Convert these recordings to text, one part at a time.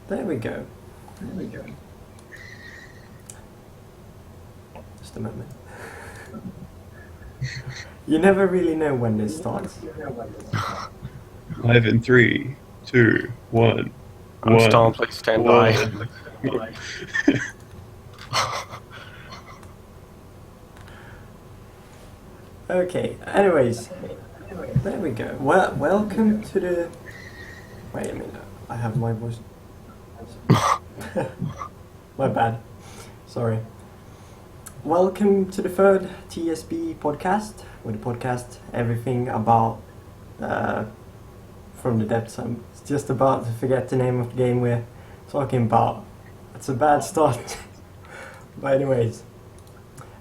There we go. Just a moment. You never really know when this starts. Live in 3, 2, 1. I'm still, please stand by. Okay, anyways. There we go. Well, welcome to the... Wait a minute, I have my voice... My bad. Sorry. Welcome to the third TSB Podcast, with the podcast everything about... from the depths. I'm just about to forget the name of the game we're talking about. It's a bad start. But anyways,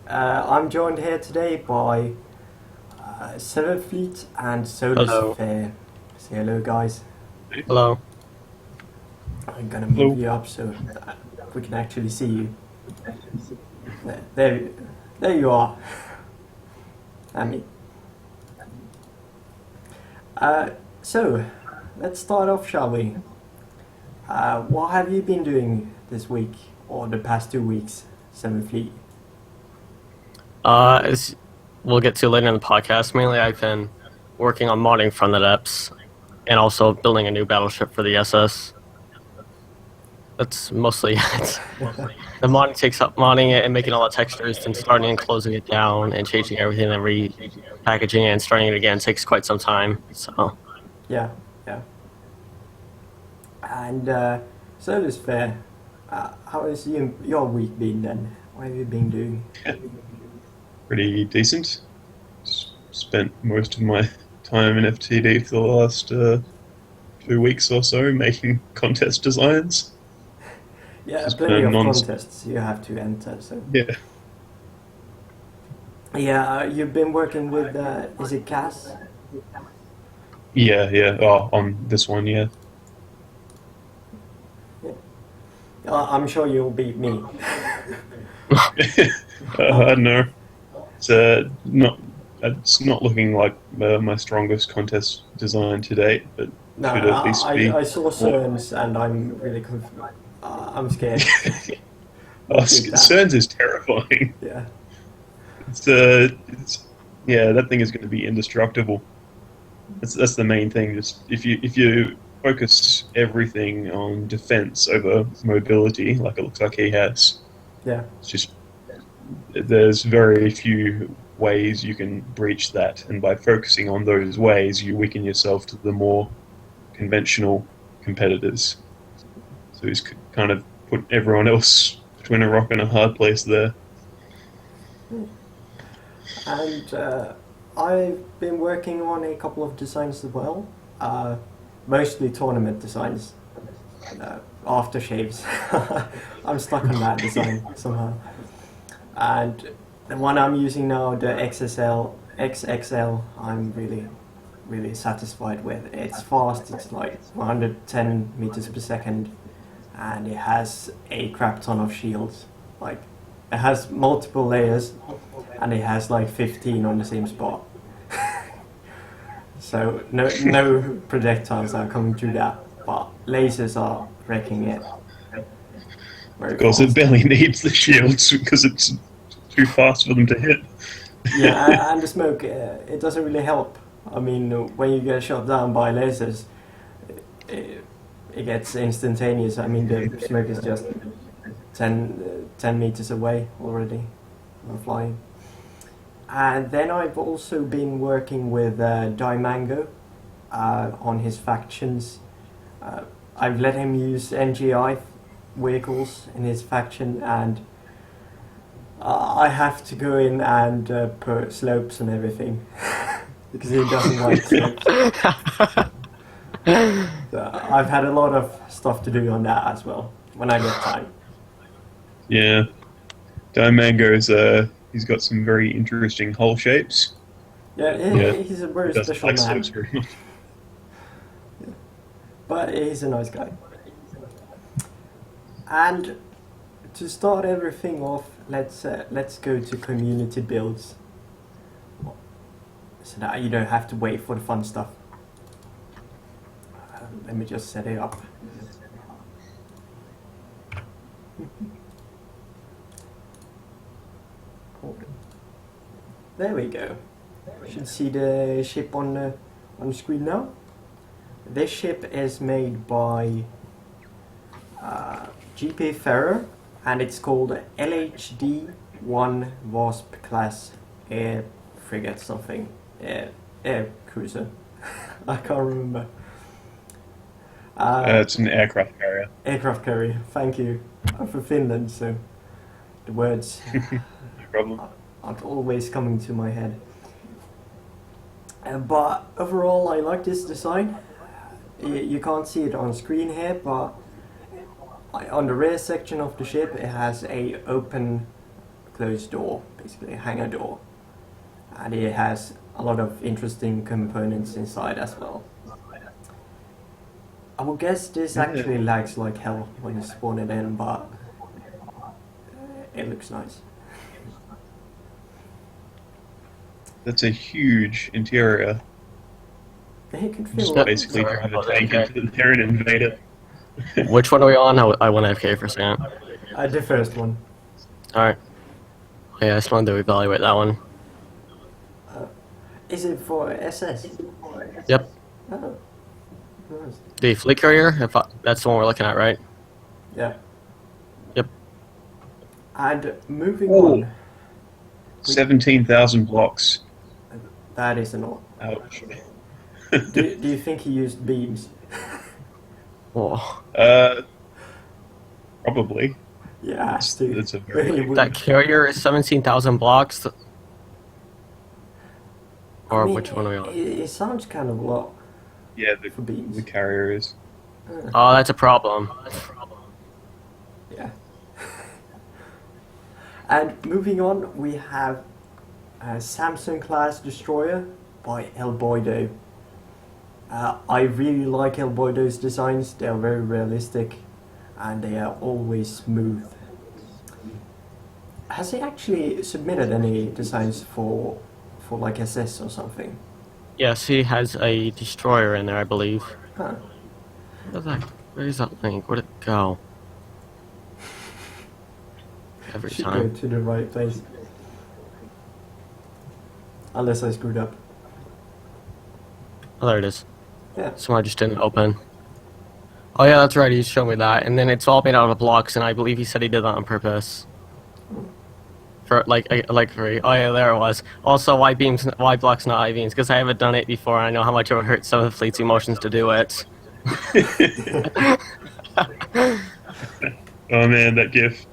I'm joined here today by Seventh Fleet and Solar Fair. Say hello, guys. Hello. I'm gonna move you up so that we can actually see you. There you are. And me. So, let's start off, shall we? What have you been doing this week, or the past 2 weeks, Seventh Fleet? As we'll get to later in the podcast, mainly I've been working on modding from the depths, and also building a new battleship for the SS. That's mostly it. The modding takes up modding it and making all the textures, then starting and closing it down, and changing everything, and repackaging it and starting it again takes quite some time. So. Yeah. And Solar's Fair, how has your week been then? What have you been doing? Pretty decent. Spent most of my time in FTD for the last 2 weeks or so making contest designs. Yeah, Just plenty of non- contests you have to enter. So. Yeah. Yeah, you've been working with, is it Cass? Yeah. Oh, on this one, yeah. I'm sure you'll beat me. I don't know. It's not looking like my strongest contest design to date, but No, should at least be. I saw Cerns and I'm really confused. I'm scared. Cerns is terrifying. Yeah. That thing is going to be indestructible. That's the main thing. Just if you focus everything on defense over mobility, like it looks like he has. Yeah. It's just there's very few ways you can breach that, and by focusing on those ways, you weaken yourself to the more conventional competitors. So he's kind of put everyone else between a rock and a hard place there. And I've been working on a couple of designs as well, mostly tournament designs, aftershaves. I'm stuck on that design somehow. And the one I'm using now, the XXL, I'm really satisfied with. It's fast, it's like 110 meters per second, and it has a crap ton of shields. Like, it has multiple layers, and it has like 15 on the same spot. So no projectiles are coming through that, but lasers are wrecking it. Because it barely needs the shields because it's too fast for them to hit. Yeah, and the smoke, it doesn't really help. I mean, when you get shot down by lasers, it gets instantaneous. I mean, the smoke is just 10 meters away already when flying. And then I've also been working with Dimango on his factions. I've let him use NGI vehicles in his faction, and I have to go in and put slopes and everything because he doesn't like slopes. So I've had a lot of stuff to do on that as well when I get time. Yeah, Diamango's he's got some very interesting hull shapes. Yeah, he's a very special man. Slopes very much. Yeah. But he's a nice guy. And to start everything off, let's go to community builds, so that you don't have to wait for the fun stuff. Let me just set it up. There we go. You should see the ship on the screen now. This ship is made by GP Ferrer, and it's called LHD-1 Wasp class air frigate something. Air cruiser. I can't remember. It's an aircraft carrier. Aircraft carrier, thank you. I'm from Finland, so the words No problem. aren't always coming to my head. But overall, I like this design. You can't see it on screen here, but on the rear section of the ship, it has a open, closed door, basically a hangar door. And it has a lot of interesting components inside as well. I would guess this actually lags like hell when you spawn it in, but it looks nice. That's a huge interior. You can feel Just basically drive a tank into the Terran invader. Which one are we on? I went AFK for a second. the first one. Alright. Yeah, I just wanted to evaluate that one. Is it for SS? Yep. Oh, nice. The fleet carrier, that's the one we're looking at, right? Yeah. Yep. And moving Ooh. on. 17,000 blocks. That is an all. Ouch. Do you think he used beams? Oh. Probably. Yeah, That's a really very... would. That carrier is 17,000 blocks? Or I mean, which one are we on? It sounds kind of low Yeah, for beams. the carrier is. Oh, that's a problem. Yeah. And moving on, we have a Samsung class destroyer by El Boido. I really like El Boido's designs. They are very realistic and they are always smooth. Has he actually submitted any designs for like SS or something? Yes, he has a destroyer in there, I believe. Huh. Where's that link? Where'd it go? Every Should go time. to the right place. Unless I screwed up. Oh, there it is. Yeah. Somehow just didn't open. Oh yeah, that's right, he showed me that. And then it's all made out of blocks, and I believe he said he did that on purpose. For oh yeah, there it was. Also, why blocks not I beams? Because I haven't done it before. I know how much it would hurt some of the fleet's emotions to do it. Oh man, that GIF.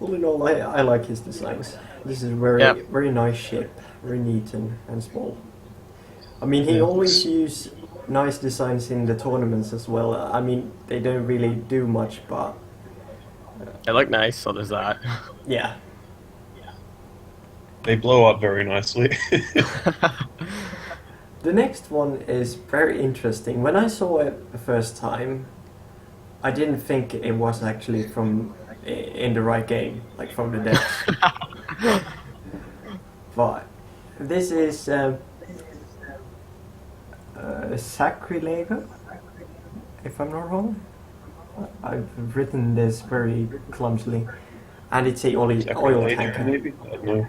All in all, I like his designs. This is a very nice ship, very neat and small. I mean, he always uses nice designs in the tournaments as well. I mean, they don't really do much, but They look nice, so there's that. yeah. They blow up very nicely. The next one is very interesting. When I saw it the first time, I didn't think it was actually from in the right game, like from the depths. But this is Sacrilego, if I'm not wrong. I've written this very clumsily, and it's a oil tanker. Maybe? I don't know.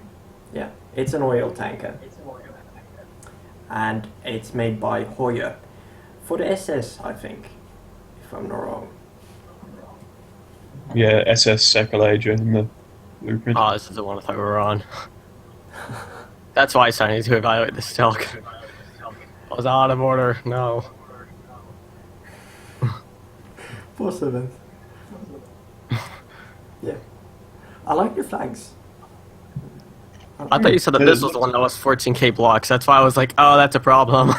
Yeah, it's an oil tanker, and it's made by Hoyer for the SS, I think, if I'm not wrong. Yeah, SS Sacrilege in the blueprint. Oh, this is the one I thought we were on. That's why I started to evaluate the stalk. I was out of order. No. 4/7. Yeah, I like the flags. I thought you said that this was the one that was 14k blocks. That's why I was like, oh, that's a problem.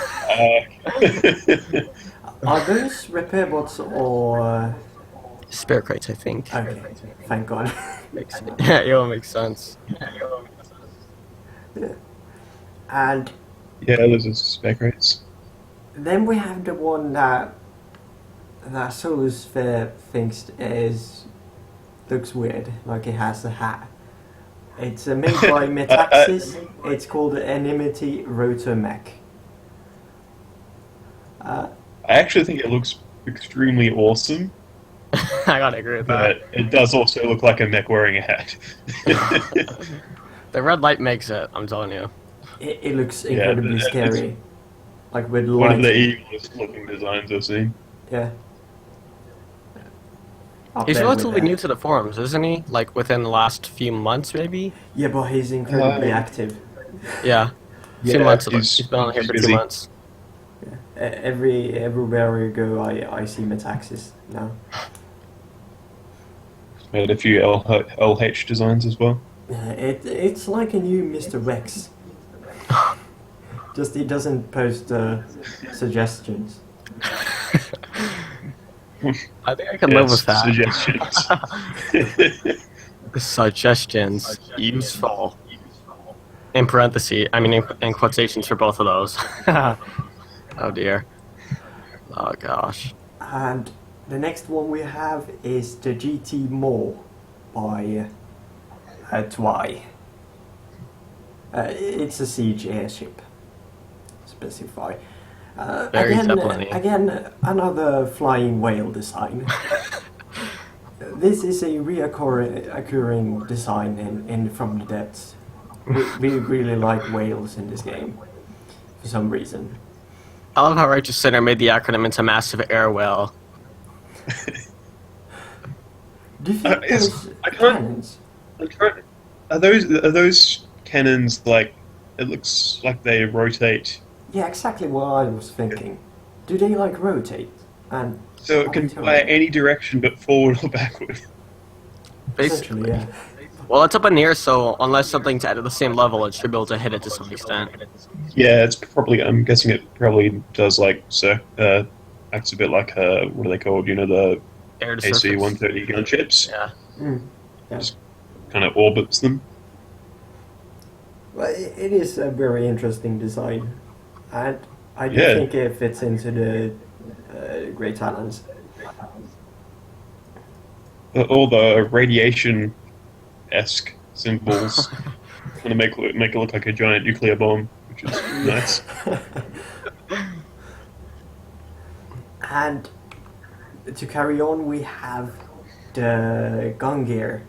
Are those repair bots or? Spare crates, I think. Okay, thank God. Yeah, it all makes sense. Yeah. And Yeah, those are spec rates. then we have the one that Solar Sphere thinks looks weird, like it has a hat. It's made by Metaxis. It's called the Enmity Rotor Mech. I actually think it looks extremely awesome, I gotta agree with that. but it does also look like a mech wearing a hat. The red light makes it, I'm telling you. It looks Yeah, incredibly it's scary. Like with one of the lighting. evilest looking designs I've seen. Yeah. Up He's there with relatively that. new to the forums, isn't he? Like within the last few months, maybe? Yeah, but he's incredibly active. Yeah. Yeah, 2 months. he's He's been on here for busy. 2 months. Everywhere you go, I see Metaxas now. Made a few LH designs as well. It's like a new Mr. Rex. Just he doesn't post suggestions. I think I can live with that. Suggestions. Suggestions. Useful. In parentheses, I mean in quotations for both of those. Oh dear. Oh gosh. And the next one we have is the GT More by Twy. It's a siege airship. Specify. Very Zeppelin-y. Again, another flying whale design. This is a reoccurring design in From the Depths. We really like whales in this game, for some reason. I love how Righteous Sinner made the acronym into Massive Air Whale. Do you think those I can't- cannons? Are those cannons like? It looks like they rotate, Yeah, exactly what I was thinking. Do they like rotate? And so it can fly any direction but forward or backward. Basically. Essentially, yeah. Well, it's up in the air, so unless something's at the same level, it should be able to hit it to some extent. Yeah, it's probably. I'm guessing it probably does acts a bit like what are they called? You know, the Air to AC surface. 130 gunships. Yeah. Yeah. Kind of orbits them. Well, it is a very interesting design, and I do Yeah. think it fits into the Great Talons. All the radiation-esque symbols kind of make it look like a giant nuclear bomb, which is nice. And to carry on, we have the gun gear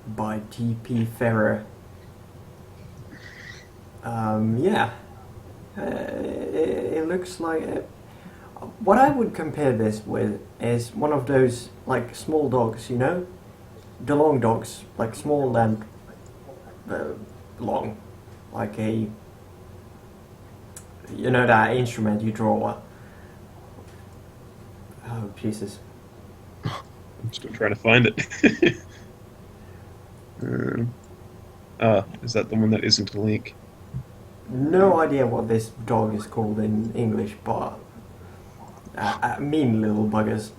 by TP Ferrer. Yeah, it looks like what I would compare this with is one of those like small dogs, you know, the long dogs, like small and long, like a, you know, that instrument you draw. Oh Jesus! I'm still trying to find it. Is that the one that isn't a link? No idea what this dog is called in English, but mean little buggers.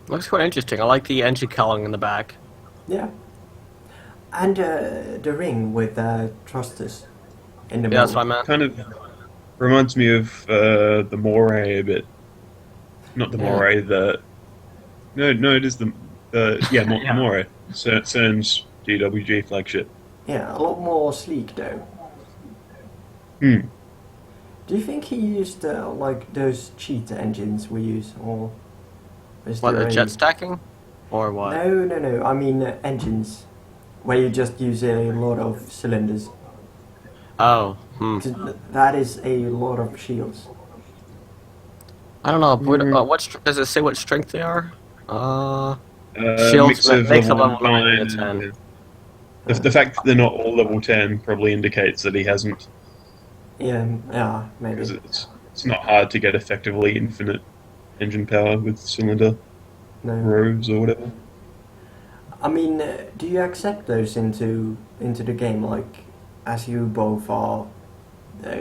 Looks quite interesting. I like the engine cowling in the back. Yeah. And the ring with thrusters in the Yeah, that's middle. what I meant. Kind of reminds me of the Moray a bit. Not the Yeah. Moray. No, it is the Yeah. Moray. CERN's GWG flagship. Yeah, a lot more sleek though. Hmm. Do you think he used like those cheetah engines we use, or is What, there the a- jet stacking? Or what? No. I mean engines, where you just use a lot of cylinders. Oh, That is a lot of shields. I don't know. Does it say what strength they are? Mix of makes a level level 9 and a 9 10. The fact that they're not all level 10 probably indicates that he hasn't, Yeah, maybe. because it's not hard to get effectively infinite engine power with cylinder No. rows or whatever. I mean, do you accept those into the game, like, as you both are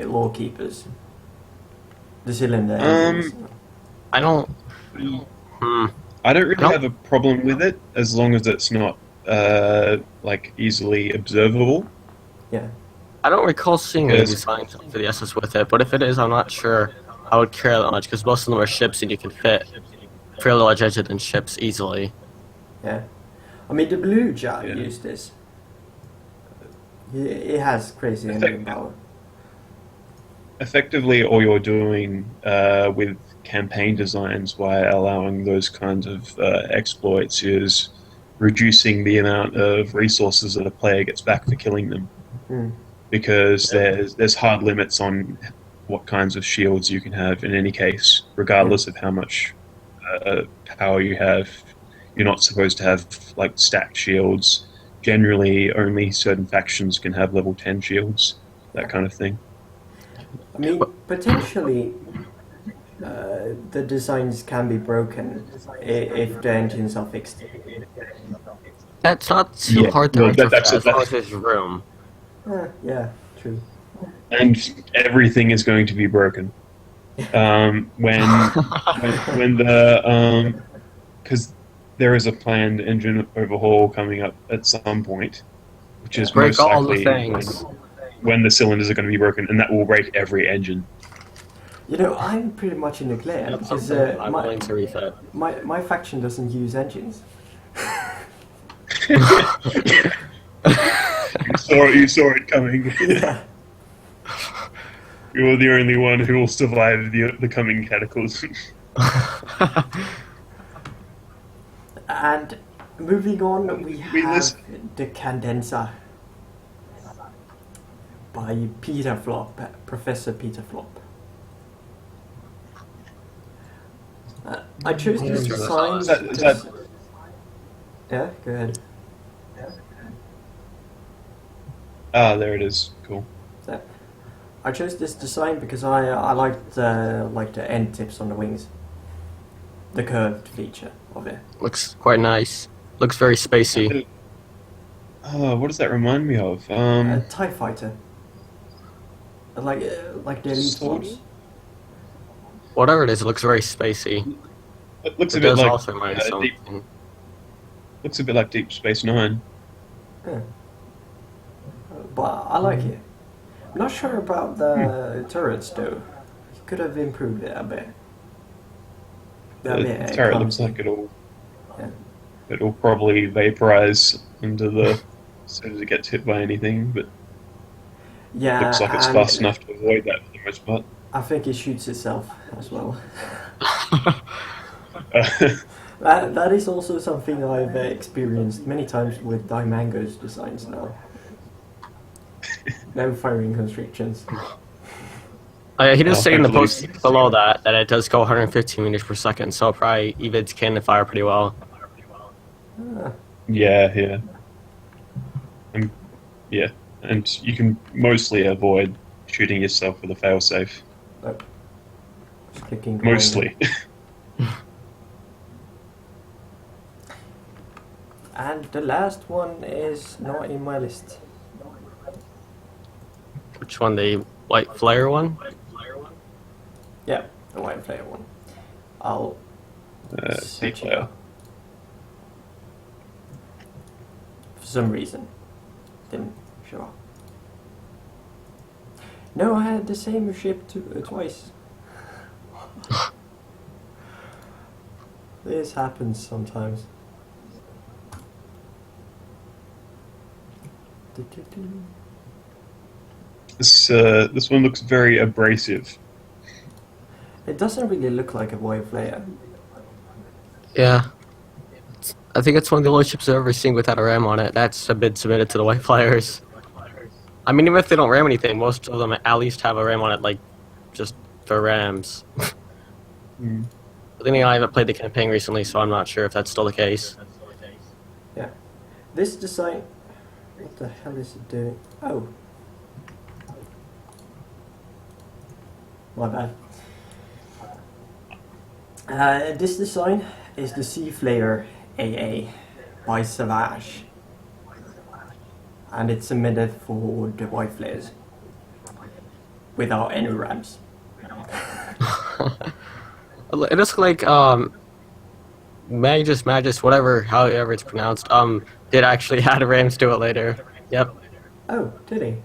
law keepers? The cylinder engines. I don't. I don't really Nope. have a problem with it as long as it's not like easily observable. Yeah. I don't recall seeing any Yes. designs for the SS with it, but if it is, I'm not sure I would care that much because most of them are ships and you can fit fairly large engine in ships easily. Yeah. I mean, the blue jar Yeah. used this. It has crazy engine power. effectively, all you're doing with campaign designs by allowing those kinds of exploits is reducing the amount of resources that a player gets back for killing them, because there's hard limits on what kinds of shields you can have in any case, regardless of how much power you have. You're not supposed to have like stacked shields. Generally, only certain factions can have level 10 shields, that kind of thing. I mean, potentially, the designs can be broken if the engines are fixed. That's not too hard to retrofit as long as there's room. Yeah, true. And everything is going to be broken. When the because there is a planned engine overhaul coming up at some point, which is break most all the likely things. when the cylinders are going to be broken, and that will break every engine. You know, I'm pretty much in the clear because I'm willing to refit. my faction doesn't use engines. You saw it coming. Yeah. You're the only one who will survive the coming cataclysm. And moving on, we have the Cadenza by Peter Flop, Professor Peter Flop. I chose this design. Yeah, go ahead. There it is. Cool. So, I chose this design because I liked the end tips on the wings, the curved feature of it. Looks quite nice. Looks very spacey. What does that remind me of? TIE fighter, like the elite ones. Whatever it is, it looks very spacey. It looks It a bit does like also remind something. looks a bit like Deep Space Nine. Yeah. But I like it. I'm not sure about the turrets though. You could have improved it a bit. The turret looks like it'll Yeah. probably vaporize into the as soon as it gets hit by anything, but Yeah, looks like it's and fast enough to avoid that for the most part. I think it shoots itself as well. That is also something I've experienced many times with Diamango's designs now. No firing constrictions. He does say in the hopefully- post below that it does go 115 meters per second, so probably EVIDs can fire pretty well. Yeah. Yeah, and you can mostly avoid shooting yourself with a failsafe. Just clicking Mostly. And the last one is not in my list. Which one? The white flare one? Yeah, the white flare one. I'll search it Deep up. For some reason, didn't show up. No, I had the same ship twice. This happens sometimes. This one looks very abrasive. It doesn't really look like a white flare. Yeah. I think it's one of the only ships I've ever seen without a ram on it. That's been submitted to the white flyers. I mean, even if they don't ram anything, most of them at least have a ram on it, like, just for rams. But then I haven't played the campaign recently, so I'm not sure if that's still the case. Yeah. This design... What the hell is it doing? Oh. My bad. This design is the Sea Flayer AA by Savage. And it's submitted for the white flares. Without any rams. It looks like Magus, however it's pronounced, did actually add rams to it later. Yep. Oh, did he?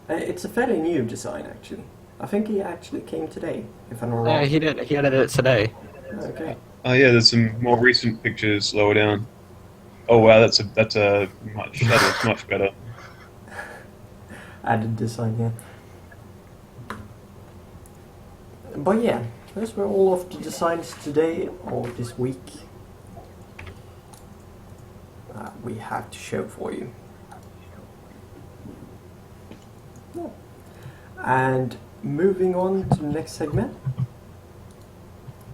It's a fairly new design, actually. I think he actually came today, if I'm not wrong. Yeah, he did. He edited it today. Okay. Oh yeah, there's some more recent pictures lower down. Oh wow, that looks much better. Added design, yeah. But yeah, those were all of the designs today or this week we have to show for you. Yeah. And moving on to the next segment,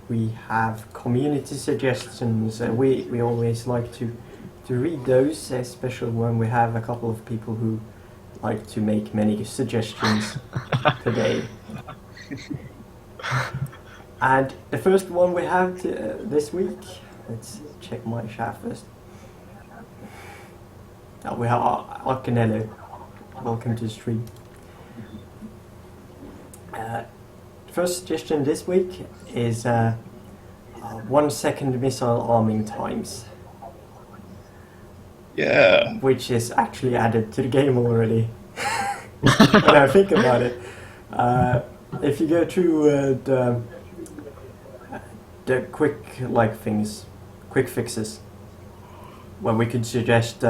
we have community suggestions. We always like to read those, especially when we have a couple of people who like to make many suggestions today. And the first one we have this week, let's check my chat first. We have Arcanello. Welcome to the stream. First suggestion this week is 1 second missile arming times. Yeah. Which is actually added to the game already. When I think about it. If you go through the quick fixes, where we could suggest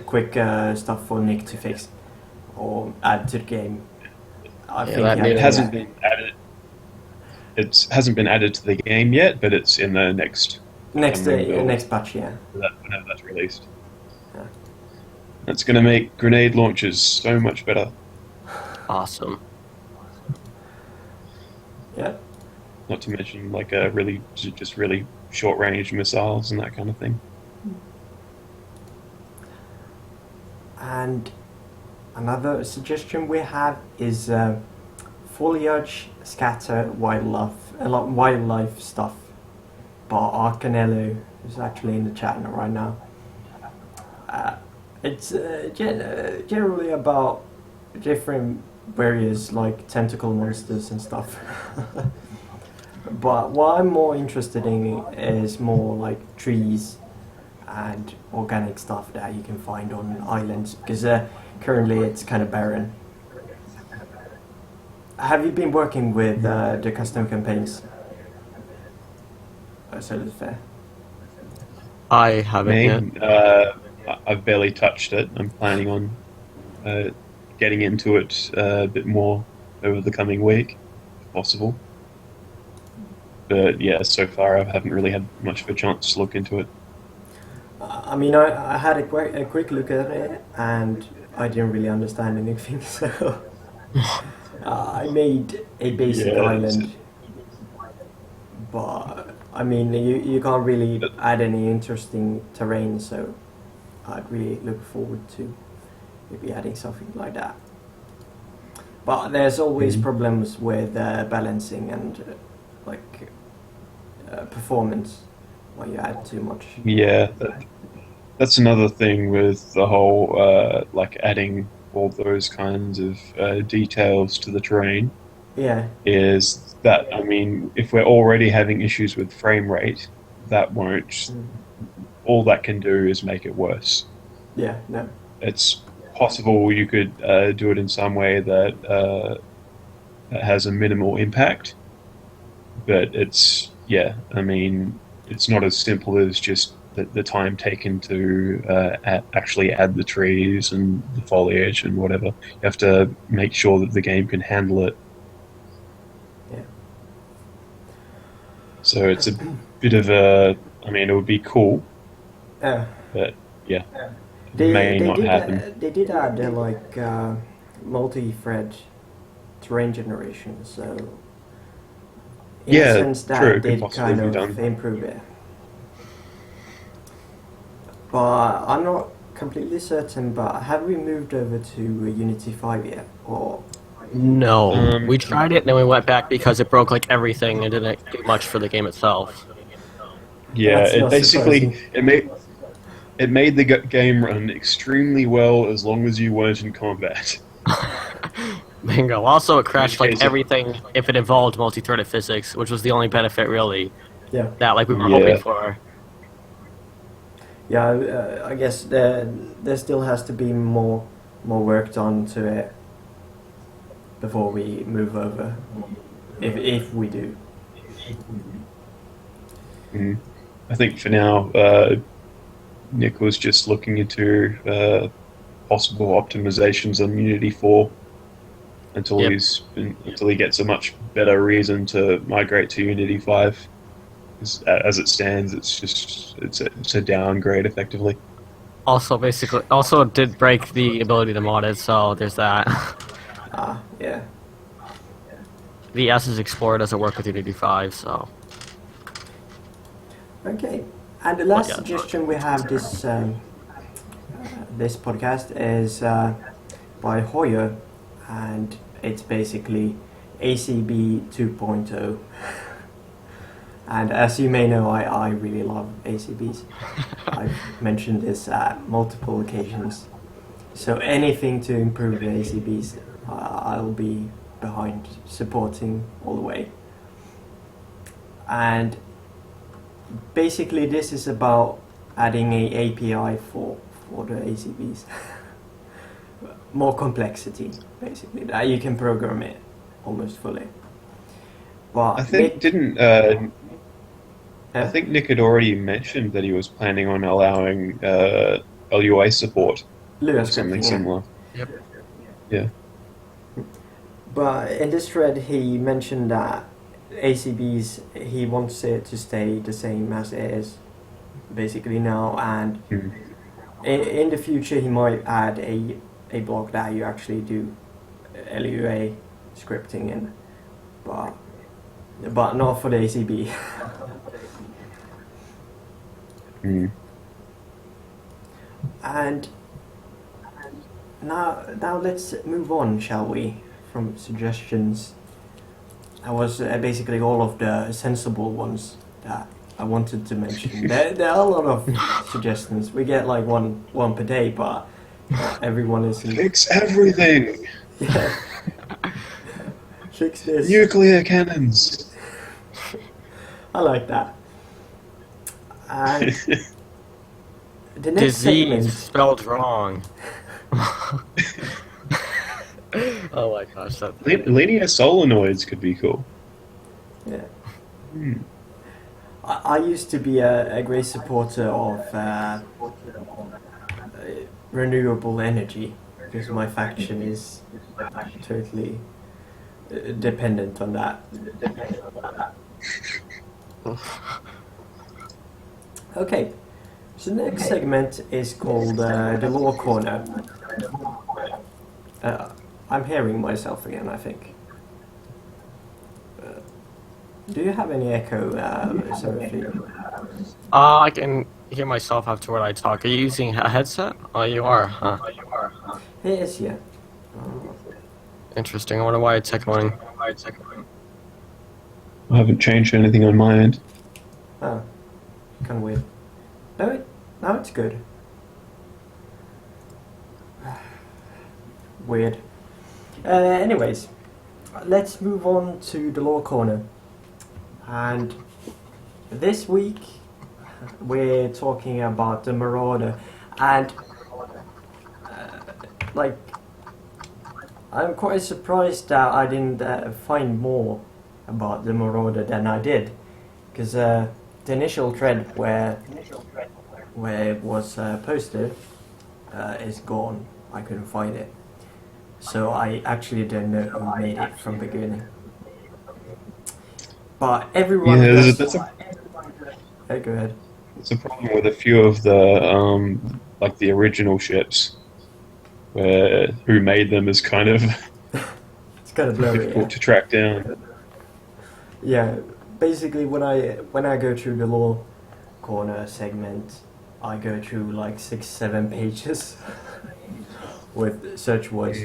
quick stuff for Nick to fix or add to the game. I think it hasn't been added. It hasn't been added to the game yet, but it's in the next patch, yeah. Whenever that's released. Yeah. That's going to make grenade launchers so much better. Awesome. Yeah. Not to mention really short range missiles and that kind of thing. And another suggestion we have is foliage scatter wildlife stuff. But Arcanello is actually in the chat right now. It's generally about different various tentacle monsters and stuff. But what I'm more interested in is more trees and organic stuff that you can find on islands, because currently it's kind of barren. Have you been working with the custom campaigns? So that's fair. I haven't yet. I've barely touched it. I'm planning on getting into it a bit more over the coming week, if possible. But yeah, so far I haven't really had much of a chance to look into it. I mean, I had a quick look at it, and I didn't really understand anything, so I made a basic island. But, I mean, you can't really add any interesting terrain, so I'd really look forward to maybe adding something like that. But there's always problems with balancing and, performance when you add too much. Yeah, that's another thing with the whole adding all those kinds of details to the terrain. Yeah. Is that, I mean, if we're already having issues with frame rate, that won't. All that can do is make it worse. Yeah. No. It's possible you could do it in some way that has a minimal impact, but it's not as simple as just the time taken to actually add the trees and the foliage and whatever. You have to make sure that the game can handle it. Yeah. So it's a bit of it would be cool, but yeah, it may not happen. They did add multi-thread terrain generation, so in a sense that did kind of improve it. But I'm not completely certain, but have we moved over to Unity 5 yet? Or no, we tried it and then we went back because it broke everything and didn't do much for the game itself. Yeah, it made the game run extremely well as long as you weren't in combat. Bingo. Also, it crashed everything if it involved multi-threaded physics, which was the only benefit really that we were hoping for. Yeah, I guess there still has to be more work done to it before we move over, if we do. I think for now, Nick was just looking into possible optimizations on Unity 4. until Yep. until he gets a much better reason to migrate to Unity 5. As it stands, it's a downgrade effectively. Also, basically, also did break the ability to mod it, so there's that. Yeah. The S's Explorer doesn't work with Unity 5, so Okay. And the last yeah. suggestion we have this podcast is by Hoyer, and it's basically ACB 2.0. And as you may know, I really love ACBs. I've mentioned this at multiple occasions. So anything to improve the ACBs, I'll be behind supporting all the way. And basically this is about adding a API for the ACBs. More complexity, basically, that you can program it almost fully. But I think I think Nick had already mentioned that he was planning on allowing LUA support Lua or something scripting, yeah. similar. Yep. Yeah. But in this thread, he mentioned that ACBs, he wants it to stay the same as it is, basically now, and in the future he might add a block that you actually do LUA scripting in, but not for the ACB. And now let's move on, shall we, from suggestions. That was basically all of the sensible ones that I wanted to mention. There are a lot of suggestions. We get like one per day, but everyone is Fix everything. Yeah. Fix this. Nuclear cannons. I like that. And the next Disease segment. spelled wrong. Oh my gosh, that Linear solenoids could be cool. Yeah. I used to be a great supporter of renewable energy because my faction is totally dependent on that. Okay, so the next segment is called the Law Corner. I'm hearing myself again, I think. Do you have any echo, Sophie? I can hear myself after I talk. Are you using a headset? Oh, you are, huh? Yes, yeah. Interesting. I wonder why it's echoing. I haven't changed anything on my end. Oh, kind of weird. No, now it's good. Weird. Anyways, let's move on to the Law Corner. And this week we're talking about the Marauder, and I'm quite surprised that I didn't find more about the Marauder than I did, because the initial thread where it was posted is gone. I couldn't find it, so I actually don't know who made it from the beginning. But everyone. Yeah, Hey, go ahead. It's a problem with a few of the like the original ships, where who made them is kind of It's kind of blurry. difficult to track down. Yeah, basically when I go through the Law Corner segment, I go through like 6-7 pages with search words.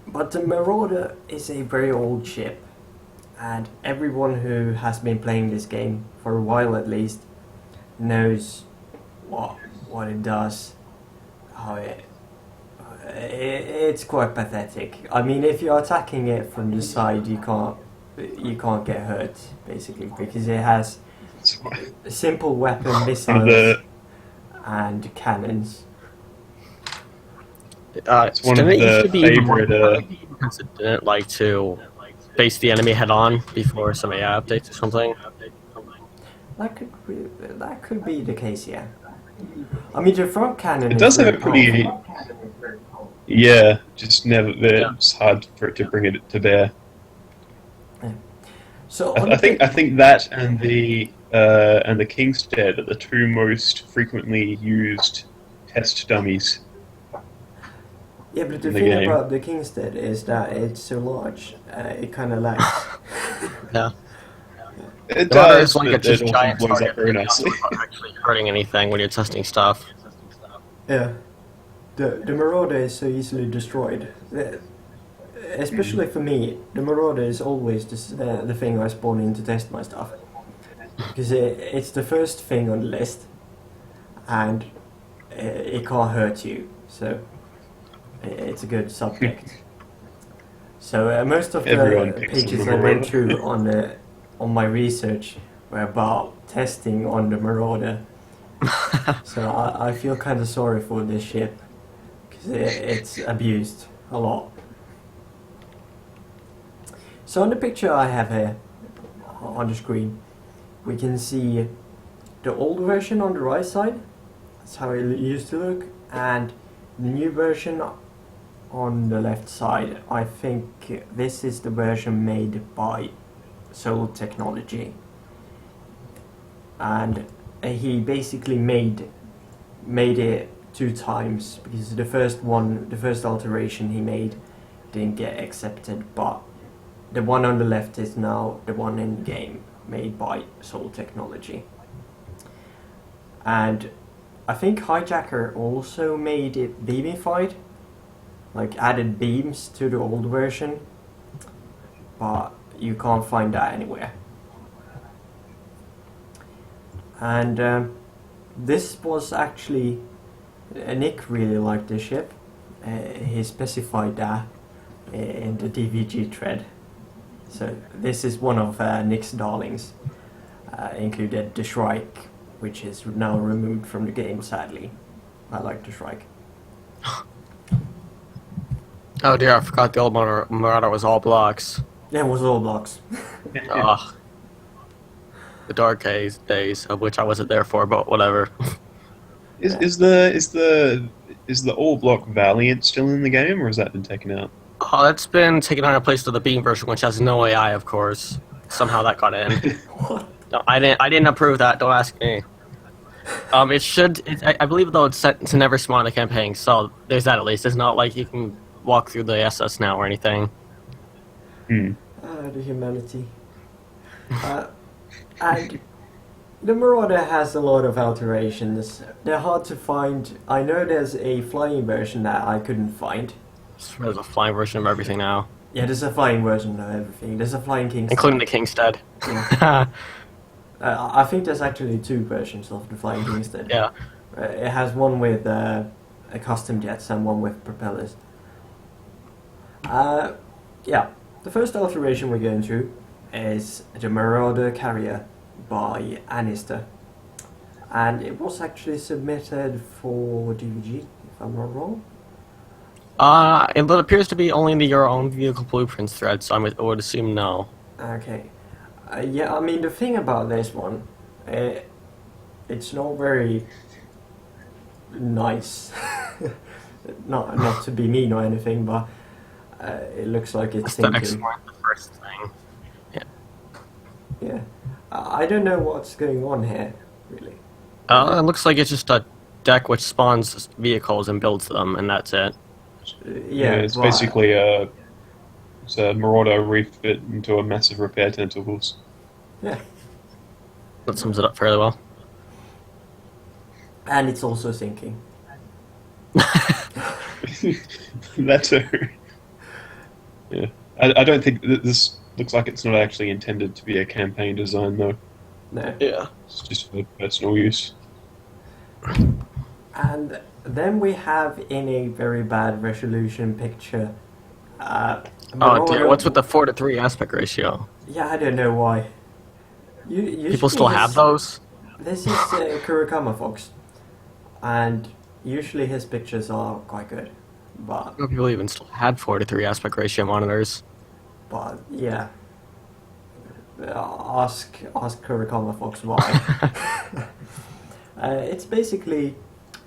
But the Marauder is a very old ship, and everyone who has been playing this game for a while at least knows what it does, how it's quite pathetic. I mean, if you're attacking it from the side, you can't get hurt basically, because it has a simple weapon, missiles, and cannons. It's one of didn't it used to the be favorite. because it didn't like to face the enemy head on before some AI updates or something. That could be the case, yeah. I mean, the front cannon. It does have a pretty. Yeah, just never. It's hard for it to bring it to bear. So I think that and the Kingstead are the two most frequently used test dummies. Yeah, but the in the thing game. about the Kingstead is that it's so large, it kind of lags. Yeah. It The Marauder does, is like but a just it also giant blows target up very that nicely. not actually hurting anything when you're testing stuff. Yeah, the Marauder is so easily destroyed. Especially for me, the Marauder is always the thing I spawn in to test my stuff. Because it's the first thing on the list, and it can't hurt you, so it's a good subject. So most of Everyone the picks pages the I went Marauder. through on my research were about testing on the Marauder. So I feel kind of sorry for this ship, because it's abused a lot. So on the picture I have here on the screen, we can see the old version on the right side. That's how it used to look, and the new version on the left side. I think this is the version made by Soul Technology, and he basically made it 2 times, because the first alteration he made didn't get accepted, but the one on the left is now the one in game made by Soul Technology. And I think Hijacker also made it beamified, like added beams to the old version, but you can't find that anywhere. And this was actually, Nick really liked this ship. He specified that in the DVG thread. So this is one of Nick's darlings. Included the Shrike, which is now removed from the game, sadly. I like the Shrike. Oh dear, I forgot the old Marauder was all blocks. Yeah, it was all blocks. Ugh. The dark days of which I wasn't there for, but whatever. Is the all block Valiant still in the game, or has that been taken out? Oh, that's been taken on a place to the Beam version, which has no AI, of course. Somehow that got in. What? No, I didn't approve that. Don't ask me. It should. I believe though it's set to never spawn in the campaign, so there's that at least. It's not like you can walk through the SS now or anything. The humanity. And the Marauder has a lot of alterations. They're hard to find. I know there's a flying version that I couldn't find. There's a flying version of everything now, Yeah, there's a flying version of everything. There's a flying Kingstead. including the Kingstead. Yeah. I think there's actually 2 versions of the flying Kingstead. Yeah. It has one with a custom jets and one with propellers. Yeah, the first alteration we're going through is the Marauder Carrier by Anister. And it was actually submitted for DVG, if I'm not wrong. It appears to be only in the Your Own Vehicle Blueprints thread, so I would assume no. Okay. Yeah, I mean, the thing about this one, it's not very nice. not to be mean or anything, but it looks like it's Aesthetics sinking. weren't the first thing. Yeah. I don't know what's going on here, really. It looks like it's just a deck which spawns vehicles and builds them, and that's it. Yeah, It's but- basically it's a Marauder refit into a massive repair tentacles. Yeah. That sums it up fairly well. And it's also sinking. That too. Yeah, I don't think this looks like it's not actually intended to be a campaign design though. No. Yeah. It's just for personal use. And then we have in a very bad resolution picture. Oh dear, Marauder- what's with the 4:3 aspect ratio? Yeah, I don't know why. Usually People still have his- those? This is Kurokama Fox, and usually his pictures are quite good, but No people even still had 4:3 aspect ratio monitors. Yeah. Ask Kurokama Fox why. It's basically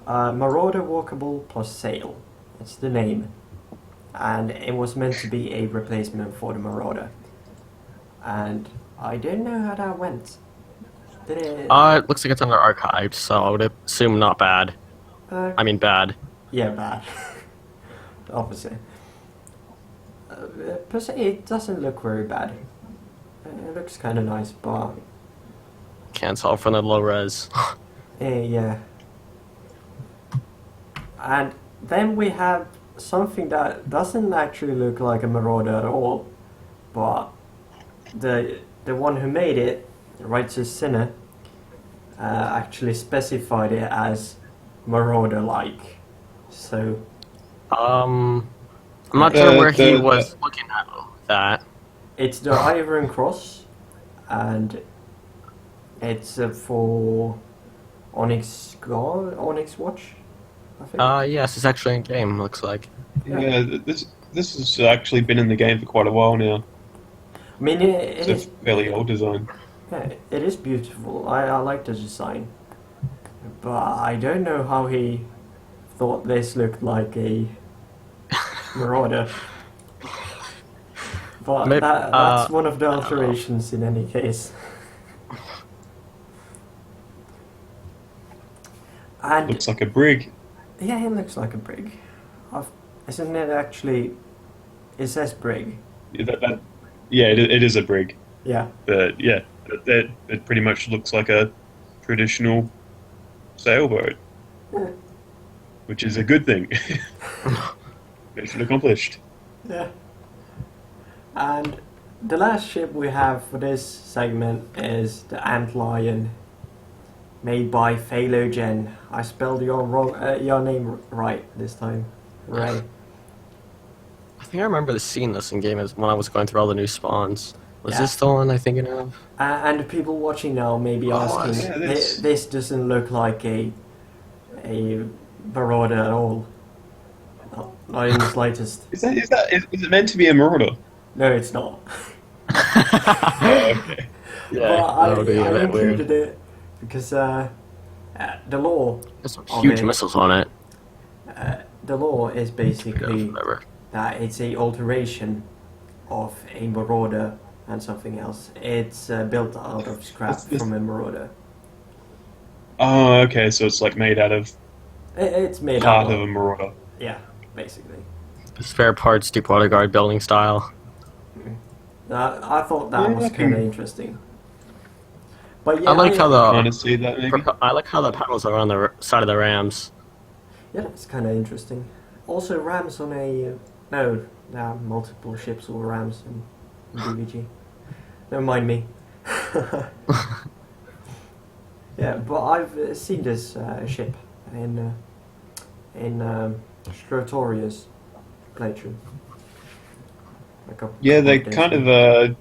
Marauder Walkable plus Sail. It's the name. and it was meant to be a replacement for the Marauder. And I don't know how that went. Did it? It looks like it's under archived, so I would assume not bad. I mean bad. Yeah, bad. The opposite. Per se, it doesn't look very bad. It looks kind of nice, but Can't tell from the low res. yeah. And then we have something that doesn't actually look like a Marauder at all, but the one who made it, Righteous Sinner, actually specified it as Marauder-like. So I'm not sure where he was looking at that. it's the Iron Cross, and it's for Onyx Watch, I think. Yes, it's actually in game. Looks like. Yeah, this has actually been in the game for quite a while now. I mean, It's a fairly old design. yeah, it is beautiful. I like the design, but I don't know how he thought this looked like a Marauder. But Maybe- that's one of the I don't know. alterations in any case. And Looks like a brig. yeah, it looks like a brig. Isn't it actually? It says brig. Yeah, it is a brig. Yeah. But yeah, it pretty much looks like a traditional sailboat, Yeah. which is a good thing. Mission accomplished. Yeah. And the last ship we have for this segment is the Antlion, made by Phalogen. I spelled your name right this time, Ray. I think I remember seeing this in game when I was going through all the new spawns. Was Yeah. this the one I'm thinking of? And the people watching now may be asking, yeah, this- this doesn't look like a Marauder at all. Not in the slightest. Is it meant to be a Marauder? No, it's not. Oh, okay. Yeah, But that would be a I bit weird. included it because the law There's some of huge it- missiles on it. the law is basically Whatever. that it's a alteration of a Marauder and something else. It's built out of scrap This- from a Marauder. Oh, okay. So it's like made out of It's made part out of a Marauder. yeah, basically. Spare parts, Deepwater Guard building style. I thought that Yeah, was I kind of can- interesting. But yeah, I like how Kind the of see that maybe. I like how the pedals are on the side of the rams. yeah, that's kind of interesting. Also, rams on a no, there are multiple ships or rams in DVG. Don't mind me. Yeah, but I've seen this ship in Stratoria's playthrough. Yeah, they days kind ago.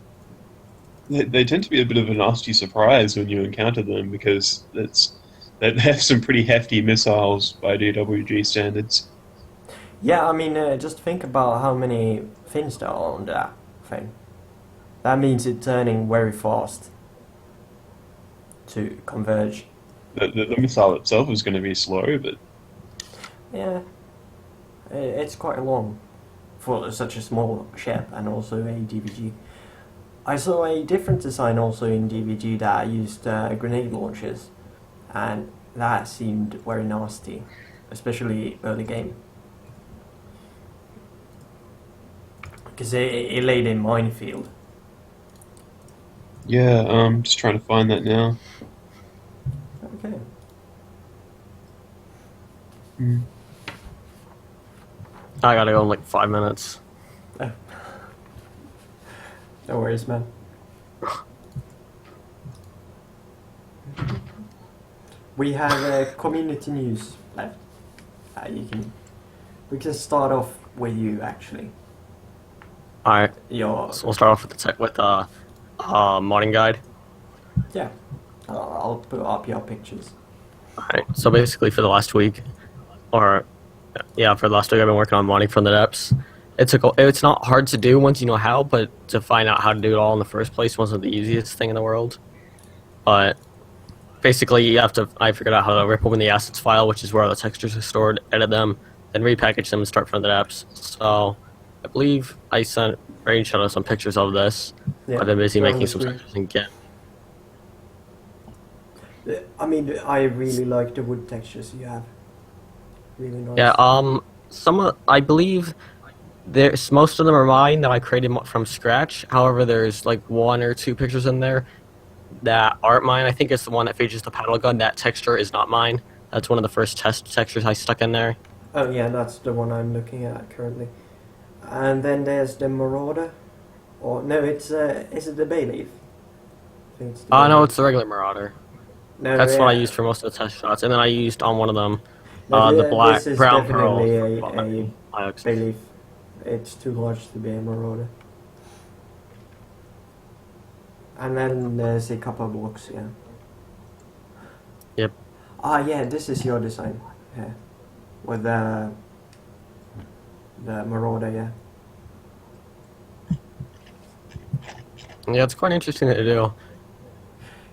of they tend to be a bit of a nasty surprise when you encounter them because they have some pretty hefty missiles by DWG standards. Yeah, I mean, just think about how many fins there are on that thing. That means it's turning very fast to converge. The missile itself is going to be slow, but Yeah, it's quite long for such a small ship and also a DVG. I saw a different design also in DVG that used grenade launchers, and that seemed very nasty, especially early game. Because it laid a minefield. yeah, I'm just trying to find that now. Okay. Hmm. I gotta go in like 5 minutes. No worries, man. We have community news left. We can start off with you actually. Alright, Your so we'll start off with modding guide. yeah. I'll put up your pictures. Alright, so basically for the last week, for the last week I've been working on modding from the depths. It's not hard to do once you know how, but to find out how to do it all in the first place wasn't the easiest thing in the world. But basically I figured out how to rip open the assets file, which is where all the textures are stored, edit them, then repackage them and start from the depths. So I believe I sent Rachel some pictures of this. Yeah, I've been busy they're on making the some screen. sketches and get. I mean, I really like the wood textures you have. Really nice. Yeah. I believe there's most of them are mine that I created from scratch. However, there's like 1 or 2 pictures in there that aren't mine. I think it's the one that features the paddle gun. That texture is not mine. That's one of the first test textures I stuck in there. Oh yeah, that's the one I'm looking at currently. And then there's the Marauder. Or no, is it the Bayleaf? I think it's the No, Bayleaf. it's the regular Marauder. No, That's what I yeah. used for most of the test shots, and then I used on one of them No, the black this is brown pearl. definitely a Alex. Bayleaf. It's too large to be a Marauder. And then there's a couple of blocks, yeah. Yep. Ah, yeah, this is your design. Yeah. With the Marauder, yeah. Yeah, it's quite interesting to do.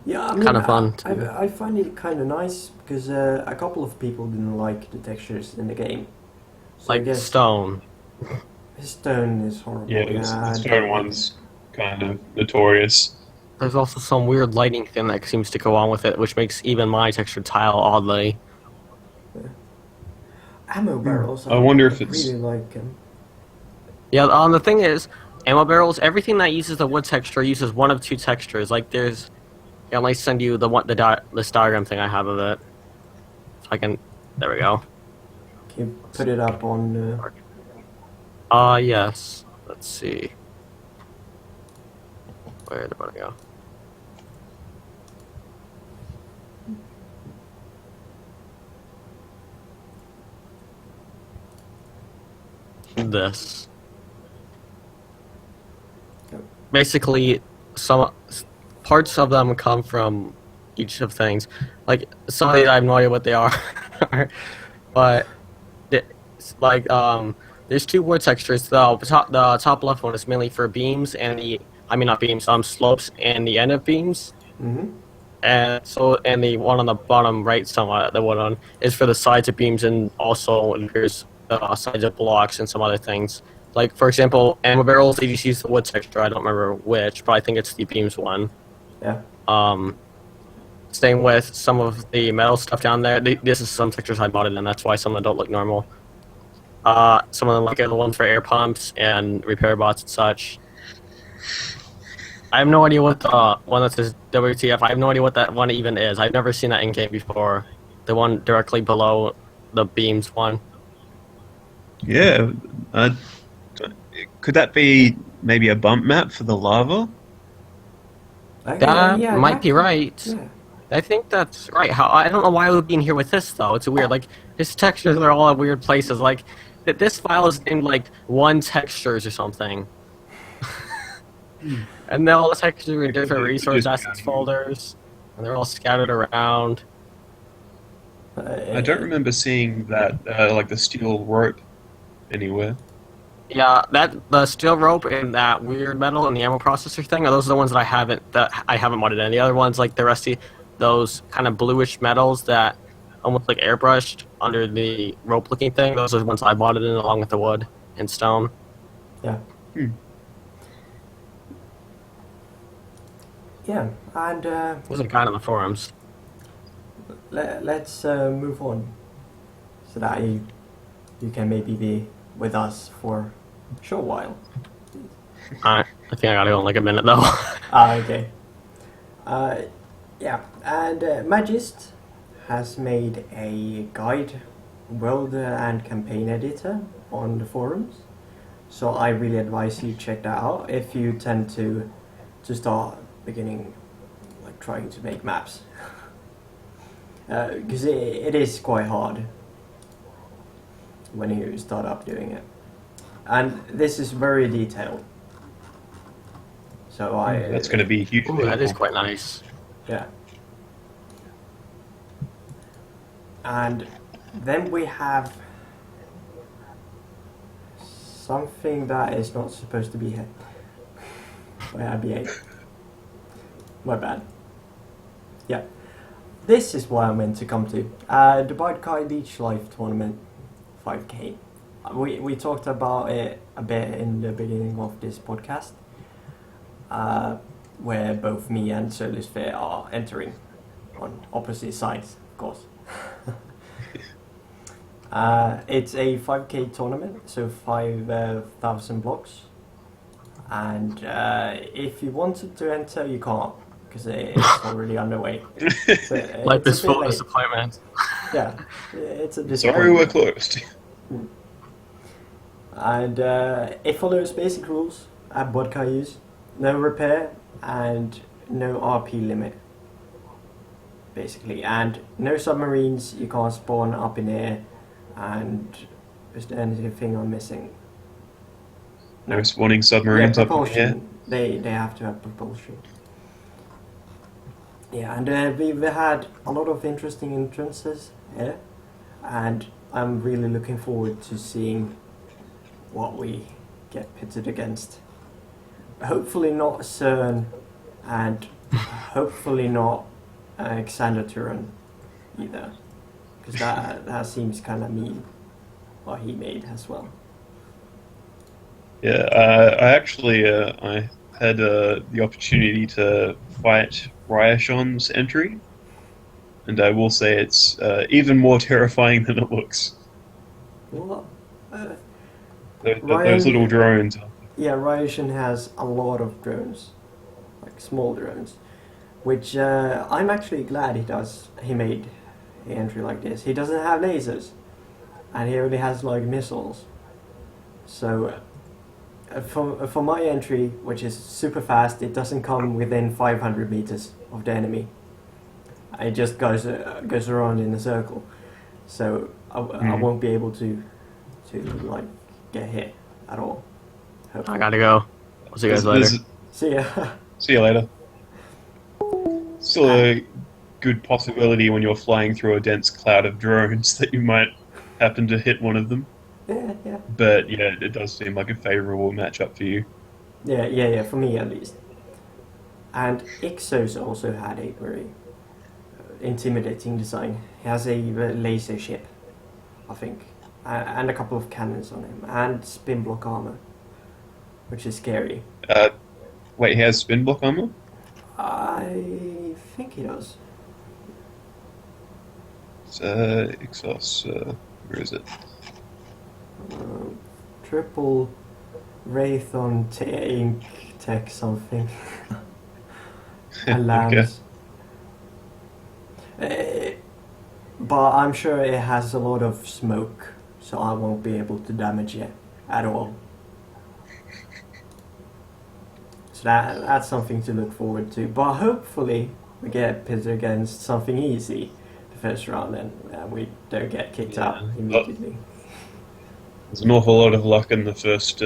Yeah, I mean, Kind of fun. I find it kind of nice because a couple of people didn't like the textures in the game. So I Like guess stone. stone is horrible. Yeah, the stone one's kind of notorious. There's also some weird lighting thing that seems to go on with it, which makes even my textured tile oddly. Ammo barrels. I wonder if it's- really like them. Yeah, the thing is, ammo barrels, everything that uses the wood texture uses one of 2 textures. Like there's, yeah, let me send you this diagram thing I have of it. If I can, there we go. Can you put it up on? Yes. Let's see. Where did it go? This. Basically, some parts of them come from each of things. Like some of these, I have no idea what they are, but like there's 2 wood textures. The top left one is mainly for beams and not beams, slopes and the end of beams. Mm-hmm. And the one on the bottom right, somewhat the one on is for the sides of beams and also it appears sides of blocks and some other things. Like for example, ammo barrels, they just use the wood texture. I don't remember which, but I think it's the beams one. Yeah. Same with some of the metal stuff down there. This is some textures I modded, and that's why some of them don't look normal. Some of them like the ones for air pumps and repair bots and such. I have no idea what the one that says WTF. I have no idea what that one even is. I've never seen that in game before. The one directly below the beams one. Yeah. Could that be maybe a bump map for the lava? That might be right. Yeah. I think that's right. I don't know why I would be in here with this though. It's weird. Like his textures are all at weird places. Like this file is named like 1 textures or something. And then all the textures are in different resource assets folders, and they're all scattered around. I don't remember seeing that, like the steel rope anywhere. Yeah, the steel rope and that weird metal and the ammo processor thing, those are the ones that I haven't modded in. The other ones, like the rusty, those kind of bluish metals that almost like airbrushed under the rope looking thing, those are the ones I modded in along with the wood and stone. Yeah. Yeah, and Those are kind of the forums. let's move on so that you can maybe be with us for a short while. I think I gotta go in like a minute though. Okay. Yeah, and Magist has made a guide, world and campaign editor on the forums. So I really advise you check that out if you tend to start beginning like trying to make maps. Because it is quite hard when you start up doing it. And this is very detailed. So That's going to be huge. Ooh, that is quite nice. Yeah. And then we have something that is not supposed to be here. By IBA. My bad. Yeah. This is what I meant to come to. The Bite Kai Leech Life Tournament 5K. we talked about it a bit in the beginning of this podcast, where both me and Solisfair are entering on opposite sides, of course. It's a 5k tournament, so 5,000 blocks. And if you wanted to enter, you can't, because it's already underway. So, Life is it's a bit full of late. disappointments. Yeah, it's a Sorry, disappointment. we're closed. And it follows basic rules at vodka use, no repair and no RP limit, basically. And no submarines, you can't spawn up in air. And is there anything I'm missing? No spawning submarines up in the air. propulsion. They have to have propulsion. Yeah, and we've had a lot of interesting entrances here, and I'm really looking forward to seeing what we get pitted against. Hopefully not CERN, and hopefully not Alexander Turan either, because that seems kind of mean what he made as well. Yeah, I actually I had the opportunity to fight Ryashon's entry, and I will say it's even more terrifying than it looks. Well, Those little drones. yeah, Ryashin has a lot of drones, like small drones, which I'm actually glad he made an entry like this. He doesn't have lasers, and he only has like missiles. So for my entry, which is super fast, it doesn't come within 500 meters of the enemy. It just goes around in a circle. So I won't be able to like get hit at all. Hopefully. I gotta go. I'll see you guys later. See ya. See you later. Still a good possibility when you're flying through a dense cloud of drones that you might happen to hit one of them. Yeah. But yeah, it does seem like a favourable matchup for you. Yeah, for me at least. And Ixos also had a very intimidating design. He has a laser ship, I think, and a couple of cannons on him, and spin block armor, which is scary. Wait, he has spin block armor? I think he does. It's Ixos, where is it? Triple Wraithon Ink Tech something. And lambs. But I'm sure it has a lot of smoke, so I won't be able to damage it at all. So that's something to look forward to. But hopefully we get pitted against something easy the first round, and we don't get kicked out immediately. There's an awful lot of luck in the first